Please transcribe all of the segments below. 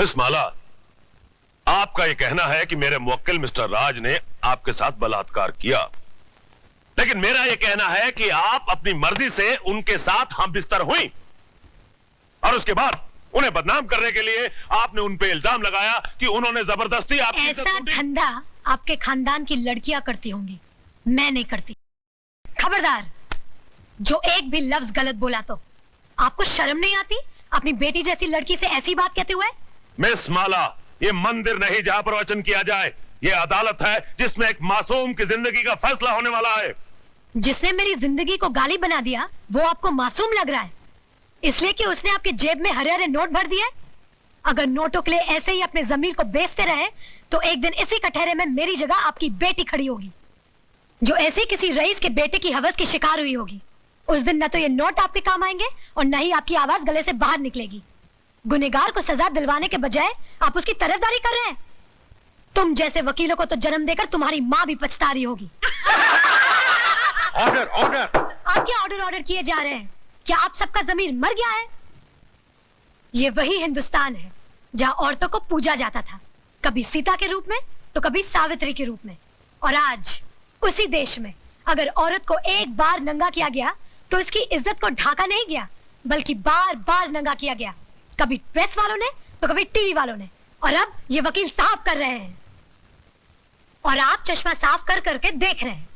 Miss माला, आपका यह कहना है कि मेरे मुवक्किल मिस्टर राज ने आपके साथ बलात्कार किया, लेकिन मेरा यह कहना है कि आप अपनी मर्जी से उनके साथ हम बिस्तर हुई और उसके बाद उन्हें बदनाम करने के लिए आपने उन पे इल्जाम लगाया कि उन्होंने जबरदस्ती आपकी ऐसा धंधा आपके खानदान की लड़कियां करती होंगी, मैं नहीं करती। खबरदार, जो एक भी लफ्ज गलत बोला तो आपको शर्म नहीं आती अपनी बेटी जैसी लड़की से ऐसी बात कहते हुए? मिस माला, ये मंदिर नहीं जहां प्रवचन किया जाए, ये अदालत है जिसमें एक मासूम की जिंदगी का फैसला होने वाला है। जिसने मेरी जिंदगी को गाली बना दिया वो आपको मासूम लग रहा है, इसलिए कि उसने आपके जेब में हरे हरे नोट भर दिए? अगर नोटों के लिए ऐसे ही अपने जमीर को बेचते रहे तो एक दिन इसी कटहरे में मेरी जगह आपकी बेटी खड़ी होगी, जो ऐसे किसी रईस के बेटे की हवस की शिकार हुई होगी। उस दिन न तो ये नोट आपके काम आएंगे और न ही आपकी आवाज गले से बाहर निकलेगी। गुनहगार को सजा दिलवाने के बजाय आप उसकी तरफदारी कर रहे हैं। तुम जैसे वकीलों को तो जन्म देकर तुम्हारी माँ भी पछता रही होगी। Order order. आप क्या ऑर्डर किए जा रहे हैं? क्या आप सबका जमीर मर गया है? ये वही हिंदुस्तान है जहाँ औरतों को पूजा जाता था, कभी सीता के रूप में तो कभी सावित्री के रूप में। और आज उसी देश में अगर औरत को एक बार नंगा किया गया तो इसकी इज्जत को ढाका नहीं गया, बल्कि बार बार नंगा किया गया, कभी प्रेस वालों ने तो कभी टीवी वालों ने, और अब ये वकील साफ कर रहे हैं और आप चश्मा साफ कर करके देख रहे हैं।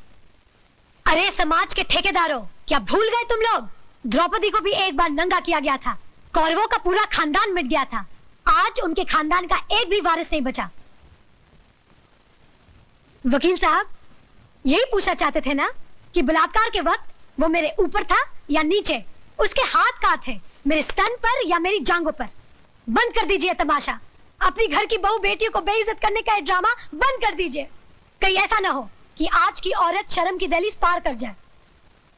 अरे समाज के ठेकेदारों, क्या भूल गए तुम लोग? द्रौपदी को भी एक बार नंगा किया गया था, कौरवों का पूरा खानदान मिट गया था, आज उनके खानदान का एक भी वारिस नहीं बचा। वकील साहब, यही पूछना चाहते थे ना कि बलात्कार के वक्त वो मेरे ऊपर था या नीचे, उसके हाथ कहाँ थे, मेरे स्तन पर या मेरी जांघों पर? बंद कर दीजिए तमाशा, अपनी घर की बहू बेटियों को बेइज्जत करने का ड्रामा बंद कर दीजिए। कहीं ऐसा ना हो कि आज की औरत शर्म की दहलीज पार कर जाए।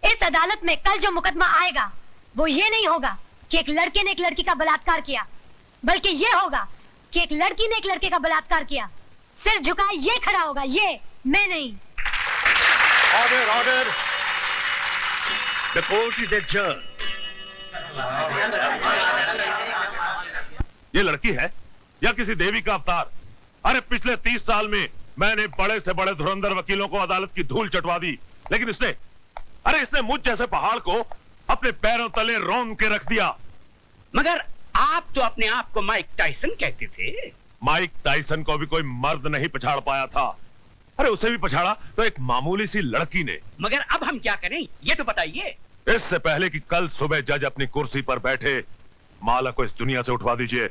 इस अदालत में कल जो मुकदमा आएगा वो ये नहीं होगा कि एक लड़के ने एक लड़की का बलात्कार किया, बल्कि ये होगा कि एक लड़की ने एक लड़के का बलात्कार किया। सिर झुकाए ये खड़ा होगा, ये मैं नहीं। Order order, the court is adjourned. ये लड़की है या किसी देवी का अवतार? अरे पिछले 30 साल में मैंने बड़े से बड़े धुरंधर वकीलों को अदालत की धूल चटवा दी, लेकिन इसने मुझ जैसे पहाड़ को अपने पैरों तले रौंद के रख दिया। मगर आप तो अपने आप को माइक टाइसन कहते थे। माइक टाइसन को भी कोई मर्द नहीं पछाड़ पाया था। अरे उसे भी पछाड़ा तो एक मामूली सी लड़की ने। मगर अब हम क्या करें ये तो बताइए। इससे पहले कि कल सुबह जज अपनी कुर्सी पर बैठे, माला को इस दुनिया से उठवा दीजिए।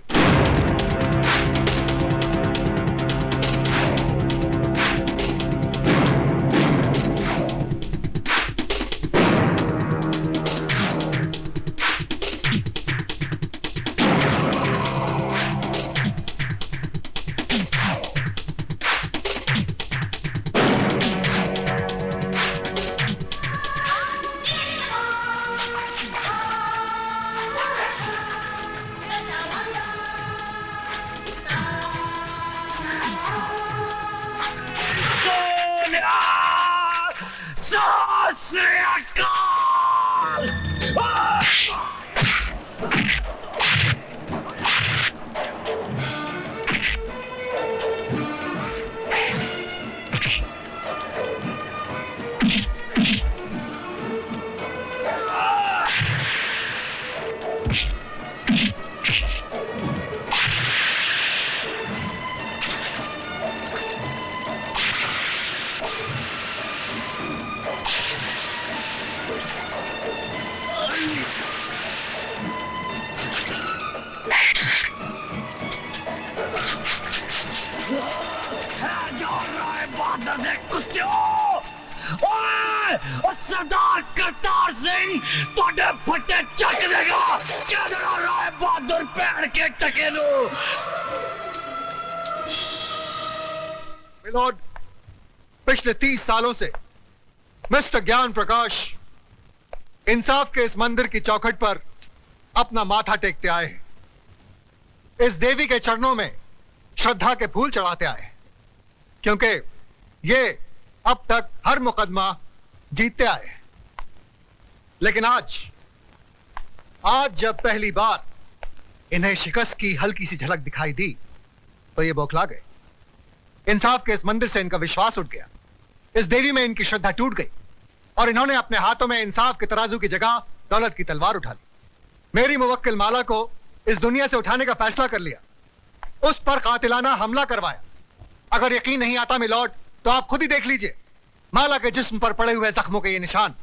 सरदार करतार सिंह तोड़े फटे चक देगा। क्या डरा रहा है बहादुर पैर के टकेलू? मिलोड, पिछले 30 सालों से मिस्टर ज्ञान प्रकाश इंसाफ के इस मंदिर की चौखट पर अपना माथा टेकते आए हैं, इस देवी के चरणों में श्रद्धा के फूल चढ़ाते आए हैं, क्योंकि ये अब तक हर मुकदमा जीतते आए। लेकिन आज जब पहली बार इन्हें शिकस्त की हल्की सी झलक दिखाई दी तो ये बौखला गए। इंसाफ के इस मंदिर से इनका विश्वास उठ गया, इस देवी में इनकी श्रद्धा टूट गई और इन्होंने अपने हाथों में इंसाफ के तराजू की जगह दौलत की तलवार उठा ली। मेरी मुवक्किल माला को इस दुनिया से उठाने का फैसला कर लिया, उस पर कातिलाना हमला करवाया। अगर यकीन नहीं आता मिलॉर्ड तो आप खुद ही देख लीजिए माला के जिस्म पर पड़े हुए जख्मों के ये निशान।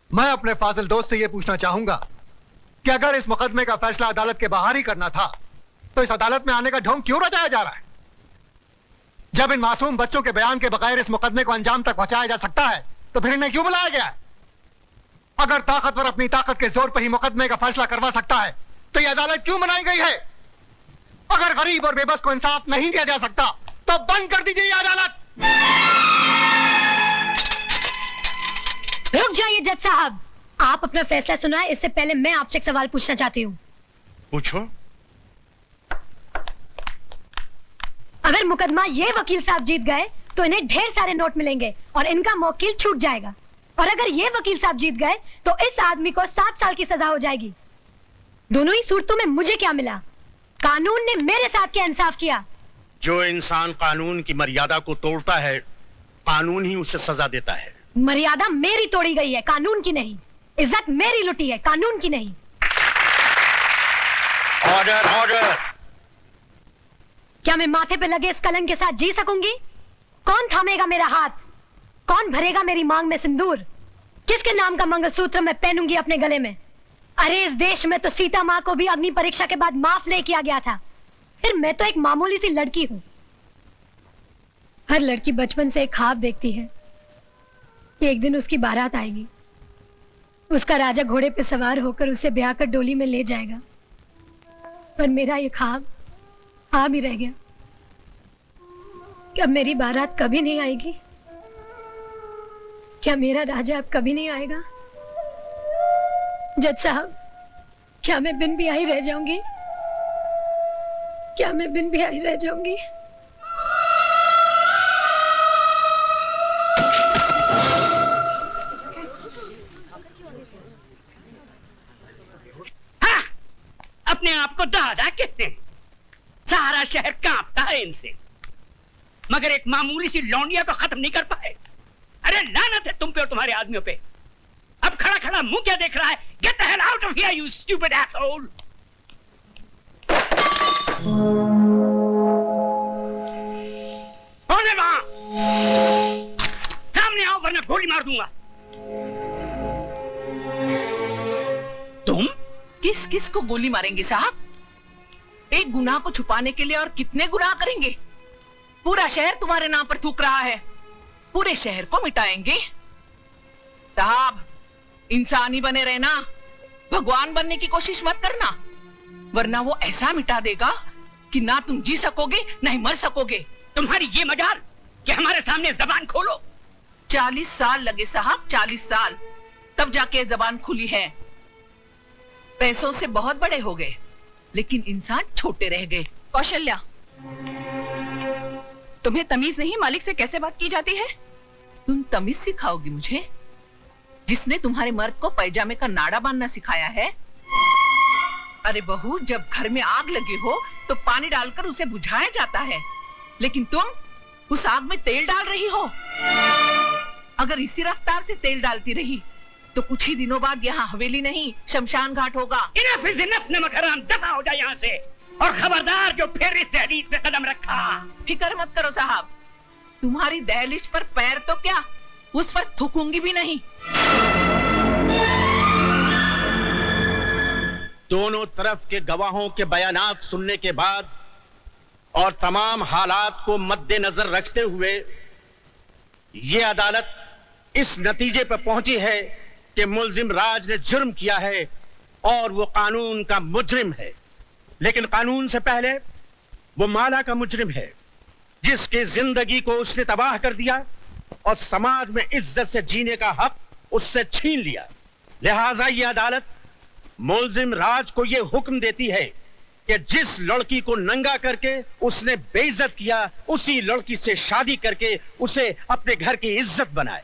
मैं अपने फाजिल दोस्त से यह पूछना चाहूंगा कि अगर इस मुकदमे का फैसला अदालत के बाहर ही करना था तो इस अदालत में आने का ढोंग क्यों रचाया जा रहा है? जब इन मासूम बच्चों के बयान के बगैर इस मुकदमे को अंजाम तक पहुंचाया जा सकता है तो फिर इन्हें क्यों बुलाया गया है? अगर ताकतवर अपनी ताकत के जोर पर ही मुकदमे का फैसला करवा सकता है तो यह अदालत क्यों बनाई गई है? अगर गरीब और बेबस को इंसाफ नहीं दिया जा सकता तो बंद कर दीजिए यह अदालत। रुक जाइए जज साहब, आप अपना फैसला सुनाए इससे पहले मैं आपसे एक सवाल पूछना चाहती हूँ। पूछो। अगर मुकदमा ये वकील साहब जीत गए तो इन्हें ढेर सारे नोट मिलेंगे और इनका मौकिल छूट जाएगा, और अगर ये वकील साहब जीत गए तो इस आदमी को 7 साल की सजा हो जाएगी। दोनों ही सूरतों में मुझे क्या मिला? कानून ने मेरे साथ क्या इंसाफ किया? जो इंसान कानून की मर्यादा को तोड़ता है कानून ही उसे सजा देता है। मर्यादा मेरी तोड़ी गई है, कानून की नहीं। इज्जत मेरी लुटी है, कानून की नहीं। Order order. क्या मैं माथे पे लगे इस कलंक के साथ जी सकूंगी? कौन थामेगा मेरा हाथ? कौन भरेगा मेरी मांग में सिंदूर? किसके नाम का मंगलसूत्र मैं पहनूंगी अपने गले में? अरे इस देश में तो सीता माँ को भी अग्नि परीक्षा के बाद माफ नहीं किया गया था, फिर मैं तो एक मामूली सी लड़की हूं। हर लड़की बचपन से एक ख्वाब देखती है कि एक दिन उसकी बारात आएगी, उसका राजा घोड़े पे सवार होकर उसे ब्याह कर डोली में ले जाएगा। पर मेरा ये ख्वाब ख्वाब ही रह गया। क्या मेरी बारात कभी नहीं आएगी? क्या मेरा राजा अब कभी नहीं आएगा? जज साहब, क्या मैं बिन ब्याही रह जाऊंगी? क्या मैं बिन ब्याही रह जाऊंगी? हाँ, अपने आप को दादा कहते हैं। सारा शहर कांपता है इनसे, मगर एक मामूली सी लौंडिया को खत्म नहीं कर पाए। अरे लानत है तुम पे और तुम्हारे आदमियों पे। अब खड़ा खड़ा मुंह क्या देख रहा है? Get the hell out of here you stupid asshole. कौन है वहां? सामने आओ वरना गोली मार दूंगा। तुम किस किस को गोली मारेंगे साहब? एक गुनाह को छुपाने के लिए और कितने गुनाह करेंगे? पूरा शहर तुम्हारे नाम पर थूक रहा है, पूरे शहर को मिटाएंगे। साहब, इंसानी बने रहना, भगवान बनने की कोशिश मत करना, वरना वो ऐसा मिटा देगा कि ना तुम जी सकोगे ना ही मर सकोगे। तुम्हारी ये मजाल कि हमारे सामने जबान खोलो। 40 साल लगे साहब, 40 साल, तब जाके जबान खुली है। पैसों से बहुत बड़े हो गए लेकिन इंसान छोटे रह गए। कौशल्या, तुम्हें तमीज नहीं मालिक से कैसे बात की जाती है? तुम तमीज सिखाओगी मुझे? जिसने तुम्हारे मर्द को पैजामे का नाड़ा बांधना सिखाया है? अरे बहू, जब घर में आग लगी हो तो पानी डालकर उसे बुझाया जाता है, लेकिन तुम उस आग में तेल डाल रही हो। अगर इसी रफ्तार से तेल डालती रही तो कुछ ही दिनों बाद यहाँ हवेली नहीं शमशान घाट होगा। इनफ इज इनफ, नमक हराम, दफा हो जाए यहाँ से। और खबरदार जो फिर इस दहलीज पे कदम रखा। फिक्र मत करो साहब, तुम्हारी दहलीज पर पैर तो क्या, उस पर थूकूंगी भी नहीं। दोनों तरफ के गवाहों के बयानात सुनने के बाद और तमाम हालात को मद्देनजर रखते हुए यह अदालत इस नतीजे पर पहुंची है कि मुल्जिम राज ने जुर्म किया है और वो कानून का मुजरिम है। लेकिन कानून से पहले वो माला का मुजरिम है, जिसकी जिंदगी को उसने तबाह कर दिया और समाज में इज्जत से जीने का हक उससे छीन लिया। लिहाजा ये अदालत मुल्जिम राज को यह हुक्म देती है कि जिस लड़की को नंगा करके उसने बेइज्जत किया, उसी लड़की से शादी करके उसे अपने घर की इज्जत बनाए।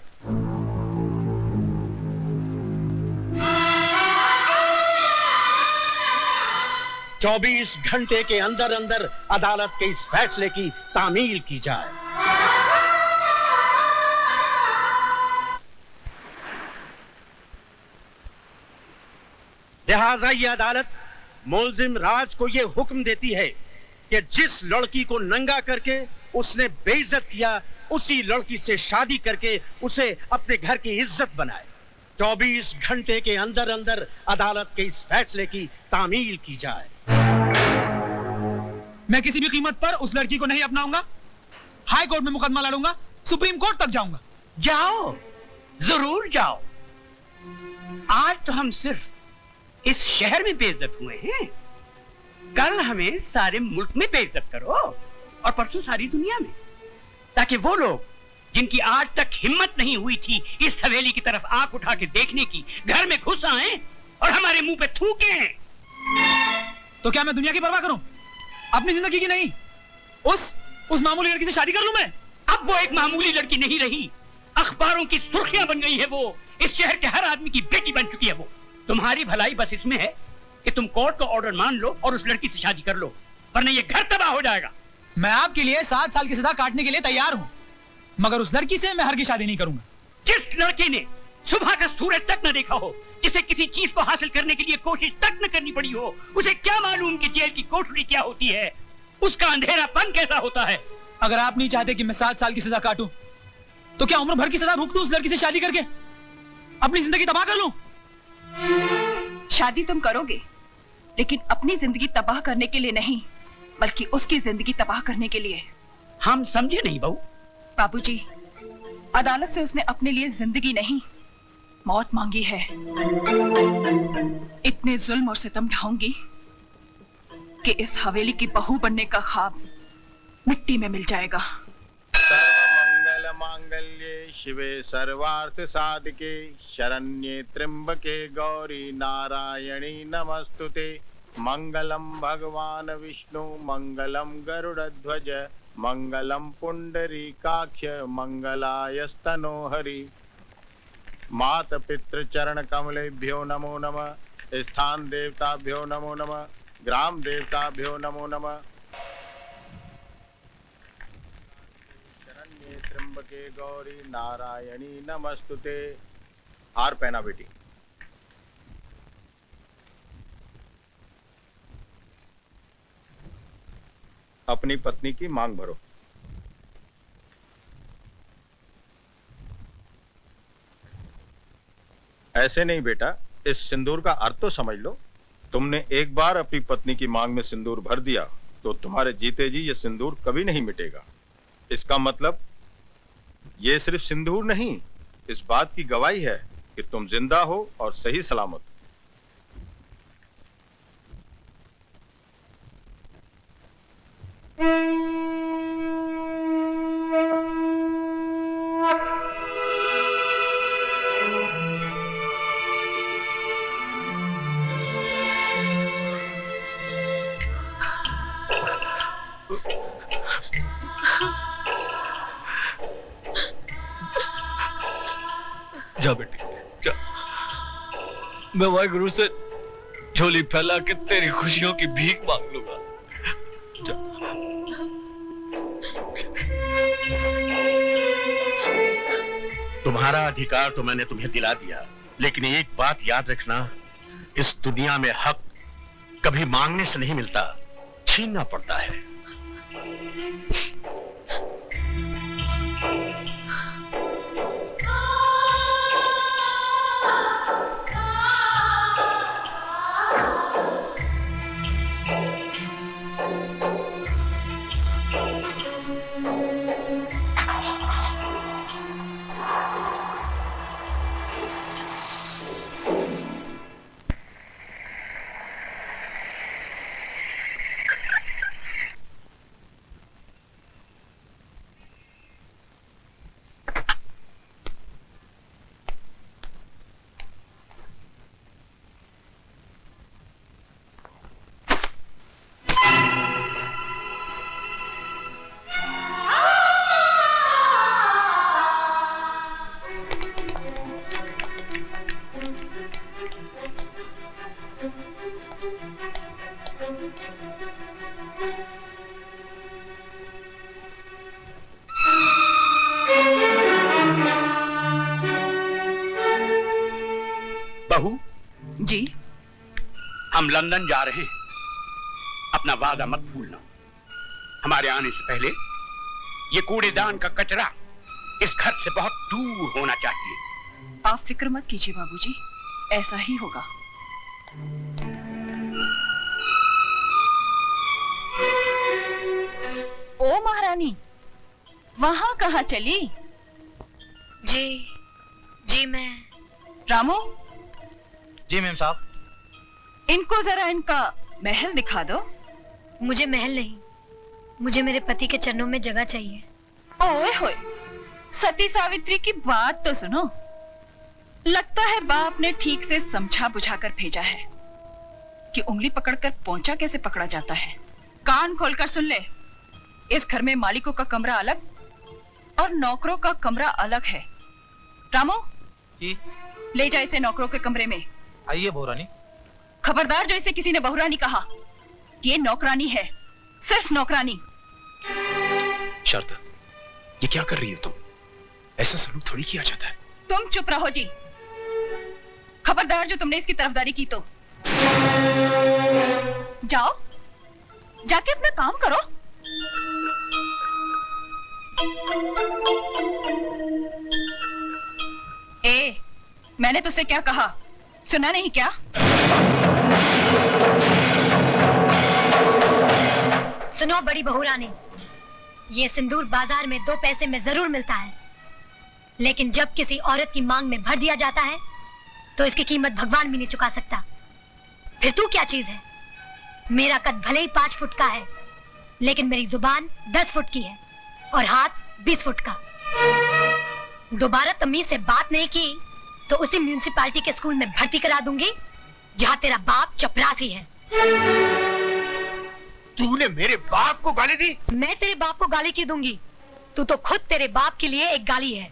24 घंटे के अंदर अंदर अदालत के इस फैसले की तामील की जाए। लिहाजा ये अदालत मुलजिम राज को ये हुक्म देती है कि जिस लड़की को नंगा करके उसने बेइज्जत किया, उसी लड़की से शादी करके उसे अपने घर की इज्जत बनाए। 24 घंटे के अंदर अंदर अदालत के इस फैसले की तामील की जाए। मैं किसी भी कीमत पर उस लड़की को नहीं अपनाऊंगा। हाई कोर्ट में मुकदमा लड़ूंगा, सुप्रीम कोर्ट तक जाऊंगा। जाओ, जरूर जाओ। आज तो हम सिर्फ इस शहर में बेइज्जत हुए हैं, कल हमें सारे मुल्क में बेइज्जत करो और परसों सारी दुनिया में, ताकि वो लोग जिनकी आज तक हिम्मत नहीं हुई थी इस हवेली की तरफ आंख उठा के देखने की, घर में घुस आए और हमारे मुंह पे थूके। तो क्या मैं दुनिया की परवाह करूं, अपनी जिंदगी की नहीं? उस मामूली लड़की से शादी कर लूं मैं? अब वो एक मामूली लड़की नहीं रही, अखबारों की सुर्खियां बन गई है वो। इस शहर के हर आदमी की बेटी बन चुकी है वो। तुम्हारी भलाई बस इसमें है कि तुम कोर्ट का ऑर्डर मान लो और उस लड़की से शादी कर लो, वरना ये घर तबाह हो जाएगा। मैं आपके लिए 7 साल की सजा काटने के लिए तैयार हूं, मगर उस लड़की से मैं हरगिज़ शादी नहीं करूंगा। जिस लड़के ने सुबह का सूरज तक न देखा हो, जिसे किसी चीज को हासिल करने के लिए कोशिश तक न करनी पड़ी हो, उसे क्या मालूम कि जेल की कोठरी क्या होती है, उसका अंधेरापन कैसा होता है। अगर आप नहीं चाहते कि मैं 7 साल की सजा काटूं, तो क्या उम्र भर की सजा भुगतूं उस लड़की से शादी करके, अपनी जिंदगी तबाह कर लूं? शादी तुम करोगे, लेकिन अपनी जिंदगी तबाह करने के लिए नहीं, बल्कि उसकी जिंदगी तबाह करने के लिए। हम समझे नहीं बहू। बाबूजी, अदालत से उसने अपने लिए जिंदगी नहीं, मौत मांगी है। इतने जुल्म और सितम ढाऊंगी कि इस हवेली की बहू बनने का ख्वाब मिट्टी में मिल जाएगा। सर्वमंगल मांगल्ये शिवे सर्वार्थ साधिके शरण्ये त्र्यंबके गौरी नारायणी नमस्तुते। मंगलम भगवान विष्णु मंगलम गरुड़ध्वज मंगलम पुंडरीकाक्ष मंगलायस्तनो हरि। मात पितृ चरण कमलेभ्यो नमो नमः। स्थान देवताभ्यो नमो नमः। ग्राम देवताभ्यो नमो नमः। शरण्ये त्र्यंबके गौरी नारायणी नमस्तुते। हार पहना बेटी। अपनी पत्नी की मांग भरो। ऐसे नहीं बेटा, इस सिंदूर का अर्थ तो समझ लो। तुमने एक बार अपनी पत्नी की मांग में सिंदूर भर दिया तो तुम्हारे जीते जी ये सिंदूर कभी नहीं मिटेगा। इसका मतलब ये सिर्फ सिंदूर नहीं, इस बात की गवाही है कि तुम जिंदा हो और सही सलामत। जा बेटी जा, मैं वाहिगुरु से झोली फैला के तेरी खुशियों की भीख मांग लूंगा। जा। तुम्हारा अधिकार तो मैंने तुम्हें दिला दिया, लेकिन एक बात याद रखना, इस दुनिया में हक कभी मांगने से नहीं मिलता, छीनना पड़ता है। हम लंदन जा रहे हैं, अपना वादा मत भूलना। हमारे आने से पहले ये कूड़ेदान का कचरा इस घर से बहुत दूर होना चाहिए। आप फिक्र मत कीजिए बाबूजी, ऐसा ही होगा। ओ महारानी, वहां कहाँ चली? जी मैं। रामू, जी मैम साहब। इनको जरा इनका महल दिखा दो। मुझे महल नहीं, मुझे मेरे पति के चरणों में जगह चाहिए। ओए होए, सती सावित्री की बात तो सुनो। लगता है बाप ने ठीक से समझा बुझाकर भेजा है कि उंगली पकड़कर पोंछा कैसे पकड़ा जाता है। कान खोलकर सुन ले, इस घर में मालिकों का कमरा अलग और नौकरों का कमरा अलग है। रामू जी। ले जा इसे नौकरों के कमरे में। आइए बहुरानी। खबरदार जो इसे किसी ने बहुरानी कहा, ये नौकरानी है, सिर्फ नौकरानी। शारदा, ये क्या कर रही हो तुम? ऐसा सलूक थोड़ी किया जाता है। तुम चुप रहो जी। खबरदार जो तुमने इसकी तरफदारी की तो जाओ, जाके अपना काम करो। ए, मैंने तुझसे क्या कहा, सुना नहीं क्या? सुनो बड़ी बहुरानी, ये सिंदूर बाजार में 2 पैसे में जरूर मिलता है, लेकिन जब किसी औरत की मांग में भर दिया जाता है तो इसकी कीमत भगवान भी नहीं चुका सकता। फिर तू क्या चीज है? मेरा कद भले ही 5 फुट का है, लेकिन मेरी जुबान 10 फुट की है और हाथ 20 फुट का। दोबारा तमीज से बात नहीं की तो उसी म्यूनिसिपालिटी के स्कूल में भर्ती करा दूंगी जहाँ तेरा बाप चपरासी है। तूने मेरे बाप को गाली दी? मैं तेरे बाप को गाली क्यों दूंगी? तू तो खुद तेरे बाप के लिए एक गाली है,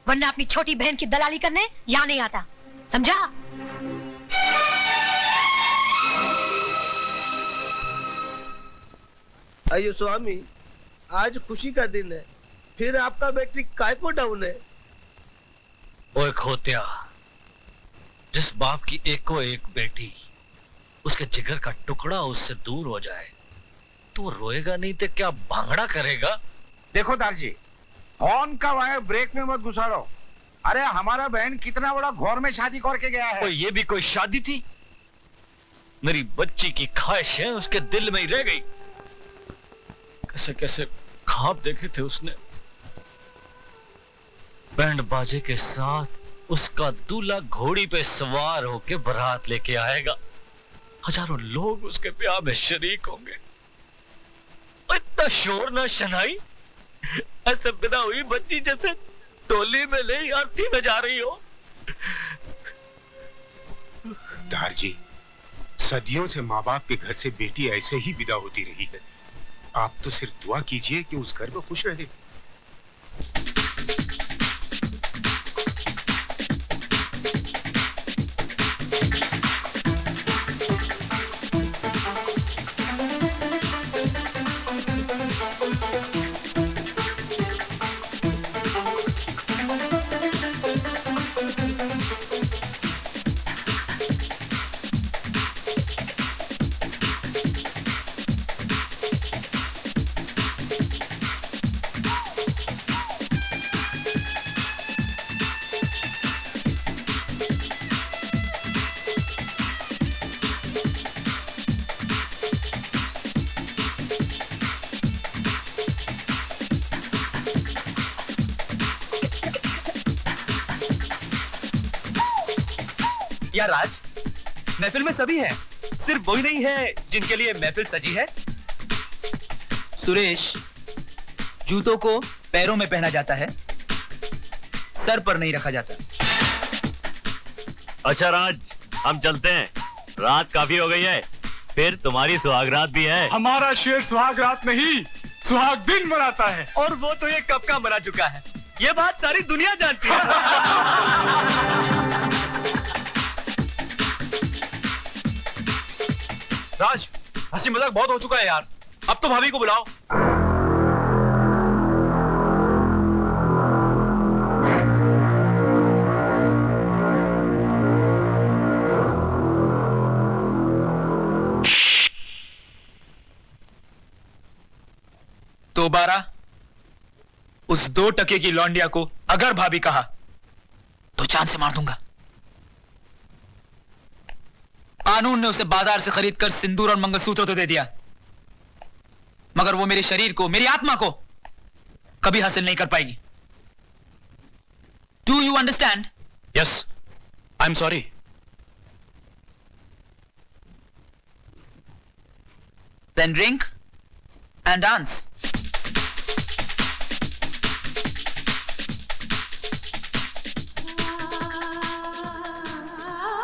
वरना अपनी छोटी बहन की दलाली करने यहाँ नहीं आता, समझा? अयो स्वामी, आज खुशी का दिन है, फिर आपका बैटरी काय को डाउन है? ओए खोत्या, जिस बाप की एक को एक बेटी, उसके जिगर का टुकड़ा उससे दूर हो जाए तो वो रोएगा नहीं तो क्या भांगड़ा करेगा? देखो दारजी, हॉर्न का वायर ब्रेक में मत घुसाड़ो। अरे हमारा बहन कितना बड़ा घोर में शादी करके गया है। ओए ये भी कोई शादी थी? मेरी बच्ची की ख्वाहिशें उसके दिल में ही रह गई। कैसे कैसे ख्वाब देखे थे उसने। बैंड बाजे के साथ उसका दूल्हा घोड़ी पे सवार होके बारात लेके आएगा, हजारों लोग उसके ब्याह में शरीक होंगे। इतना शोर ना शनाई, ऐसे बिना हुई बच्ची जैसे टोली में नहीं आरती में जा रही हो। दारजी, सदियों से माँ बाप के घर से बेटी ऐसे ही विदा होती रही है। आप तो सिर्फ दुआ कीजिए कि उस घर में खुश रहे। यार राज, महफिल में सभी हैं, सिर्फ वही नहीं है जिनके लिए महफिल सजी है। सुरेश, जूतों को पैरों में पहना जाता है, सर पर नहीं रखा जाता। अच्छा राज, हम चलते हैं, रात काफी हो गई है, फिर तुम्हारी सुहागरात भी है। हमारा शेर सुहागरात नहीं, सुहाग दिन मनाता है। और वो तो ये कब का मना चुका है, ये बात सारी दुनिया जानती है। राज, हंसी मजाक बहुत हो चुका है यार, अब तो भाभी को बुलाओ। दोबारा उस 2 टके की लौंडिया को अगर भाभी कहा तो जान से मार दूंगा। कानून ने उसे बाजार से खरीदकर सिंदूर और मंगलसूत्र तो दे दिया, मगर वो मेरे शरीर को, मेरी आत्मा को कभी हासिल नहीं कर पाएगी। Do you understand? Yes, I am sorry. Then drink and dance.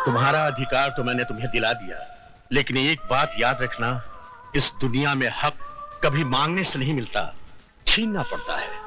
तुम्हारा अधिकार तो मैंने तुम्हें दिला दिया, लेकिन एक बात याद रखना, इस दुनिया में हक कभी मांगने से नहीं मिलता, छीनना पड़ता है।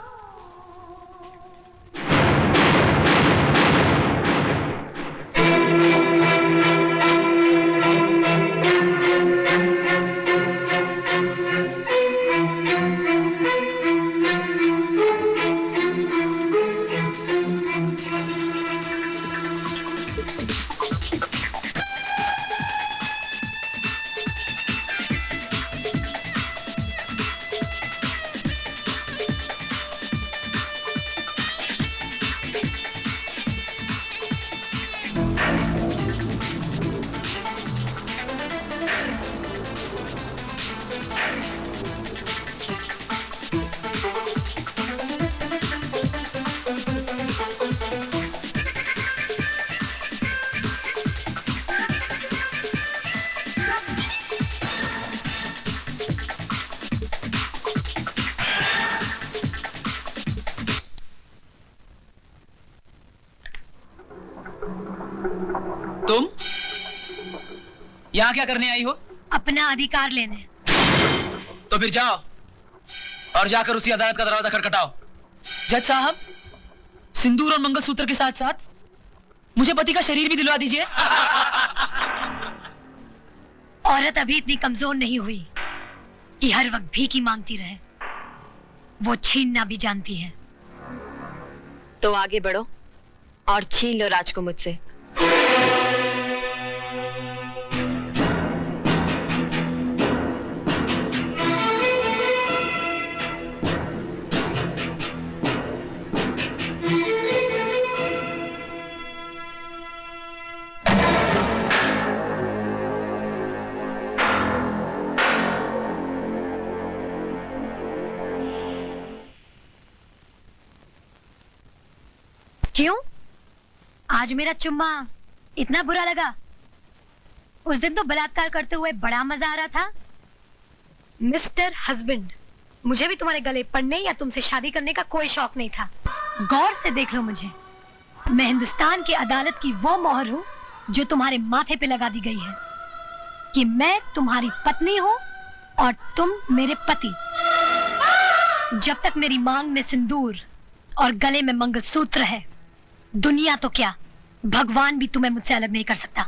तुम यहां क्या करने आई हो? अपना अधिकार लेने। तो फिर जाओ और जाकर उसी अदालत का दरवाजा खटखटाओ। जज साहब, सिंदूर और मंगलसूत्र के साथ साथ मुझे पति का शरीर भी दिलवा दीजिए। औरत अभी इतनी कमजोर नहीं हुई कि हर वक्त भीख मांगती रहे, वो छीनना भी जानती है। तो आगे बढ़ो और छीन लो राज को मुझसे। क्यों? आज मेरा चुम्मा इतना बुरा लगा? उस दिन तो बलात्कार करते हुए बड़ा मजा आ रहा था। मिस्टर हस्बैंड, मुझे भी तुम्हारे गले पड़ने या तुमसे शादी करने का कोई शौक नहीं था। गौर से देख लो मुझे, मैं हिंदुस्तान की अदालत की वो मोहर हूँ जो तुम्हारे माथे पे लगा दी गई है कि मैं तुम्हारी पत्नी हूँ और तुम मेरे पति। जब तक मेरी मांग में सिंदूर और गले में मंगलसूत्र है, दुनिया तो क्या, भगवान भी तुम्हें मुझसे अलग नहीं कर सकता।